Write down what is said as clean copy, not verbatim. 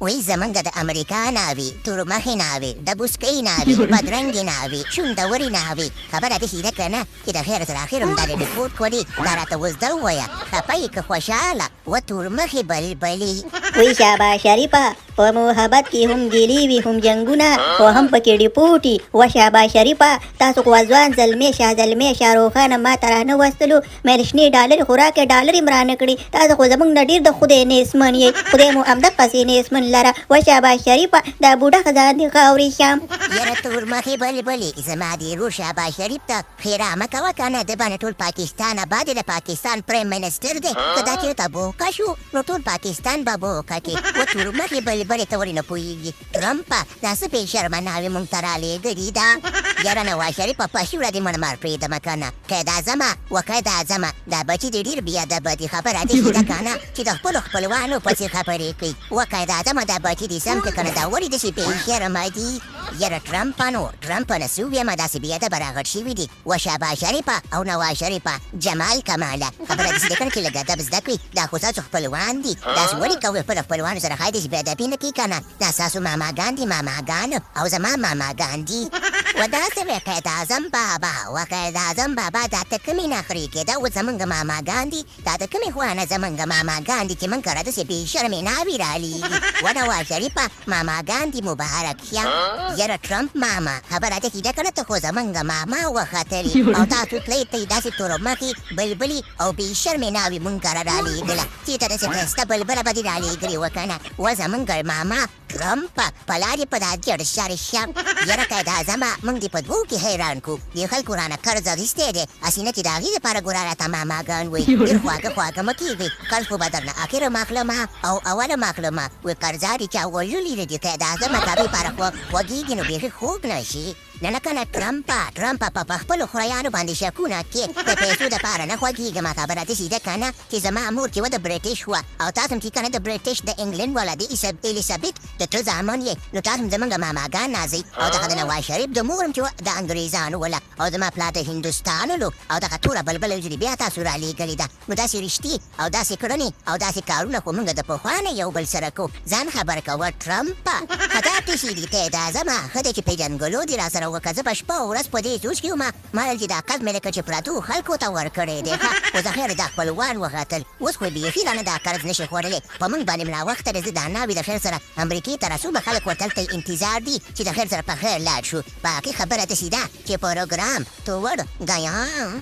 وی زمونږ د امریکا ناوې تورمخې ناوې د بوسکۍ ناوې بدرنګې ناوې شوندورې ناوې خبره داسې ده که نه چې د خیر تر اخر هم دا د ډیپورټ کړي دا راته اوس ده ووایه خفه یې که خوشحاله و تورمخې بلبلې وی شابه شریفه په محبت کې هم ګیلې وي هم جنګونه او هم پکې ډیپوټي و شابه شریفه تاسو خو ځوان زلمی شاهروخانه ما ته رانه وستلو مې شنې ډالرې خوراکې ډالرې م رانه کړي تاسو خو زموږ نه ډېر د خدای نیسمن یې خدای مو همدقسې نیسمن لره و شابه شریفه دا بوډه ښځه دې خاورې شم یاره تورمخې بلبلې زما دې ورور شابه شریف ته ښېرا مه کوه که نه د باندې ټول پاکستان آباد د پاکستان پرایم منسټر دی که دا چېرته بوکه شو نو ټول پاکستان به بوکه کې و تورمخې بلبلې ته ولې نه پوهېږي ټرمپه دا څه بې شرمه ناوې مونږ ته رالېږلې ده یاره نواز شریفه په شوره دې منمار پرېږدمه که نه قید اعظمه و قید اعظمه دا بچي دې ډېر بېادبه دي خبره دې شي ده که نه چې د خپلو خپلوانو پسې خبرې کوي و قید اعظمه دا بچي دې سم که که نه دا ولې داسې بې شرمه دي یاره ټرمپه نه څه ویمه داسې بېادبه راغټ شوي دي و شابه شریفه او نواز شریفه جمال کماله خبره داسې ده که نه چې لږ ادب زده کړي دا خو ستاسو خپلوان دي داسې ولې کوئ خپلو خپلوانو سره ښایي داسې بېادبي نه کوي که نه دا ستاسو ماماګان دي ماماګان او زما ماماګان دي و داسې وی قید اعظم بابا و قید اعظم بابا دا ته کومې نخرې کېده و زمونږ ماماګان دي دا د کومې خوا نه زمونږ ماماګان دي چې موږ کره داسې بې شرمې ناوې رالیږي و نواز شریفه ماماګان دي مبارک شه یاره ټرمپ ماما خبره داسې ده که نه ته خو زمونږ ماما وختلې او تاسو تلئ ته یې داسې تورمخې بلبلې او بې شرمې ناوې موږ کره رالیږله چې ته داسې ښایسته بلبله به دې رالیږلې وه که نه و زمونږ ماما ټرمپه په لار یې په دا جړ شر شه یاره قید اعظمه موږ دې په دوو کې حیران کړو دې خلکو رانه قرض اخیستی دی هسې نه چې د هغې دپاره ګوره راته ماماګان وایي ډېر خواږه مه کېږئ قرض خو به درنه اخره ما اخلمه او اوله ما اخلمه وایي قرضا دې چا وژلي دی قید اعظمه که دپاره خوږېږي نو بیخي خوږ نه شي نه که نه ټرمپه په خپلو خورایانو باندې شکونه کې د پیسو دپاره نه خوږېږم خبره داسې ده که نه چې زما مور چې وه د بریټش وه او تاسو هم چې که نه د بریټش د انګلند والا د الیزابت د تره زامن یې نو تاسو هم زمونږ ماماګان نازئ او دغه د نواز شریف د مور هم چې وه د انګریزانو وله او زما پلار د هندوستانو او دغه توره بلبله وجري بیا تاسو رالېږلې ده نو داسې رښتې او داسې کړنې او داسې کارونه خو موږ د پخوا نه یو بل سره کوو ځان خبر کوه ټرمپه ښه دا پېښې دي قید اعظمه ښه دی چې پېژنګلو دې را سره وکړه زه به شپه او ورځ په دې سوچ کې وم ما ویل چې دا قرض مې لکه چې پرتو خلکو ته ورکړی دی ښه خو زه خیر دا خپلوان وختل اوس خو بیخي رانه دا قرض نشي خوړلی په موږ باندې ملا وخته دی زه دا ناوې د خیر سره امریکې ته رسو به خلک ورته هلته انتظار دي چې د خیر سره په خیر لاړ شو باقي خبره داسې ده چې پروګرام تو ور ګیان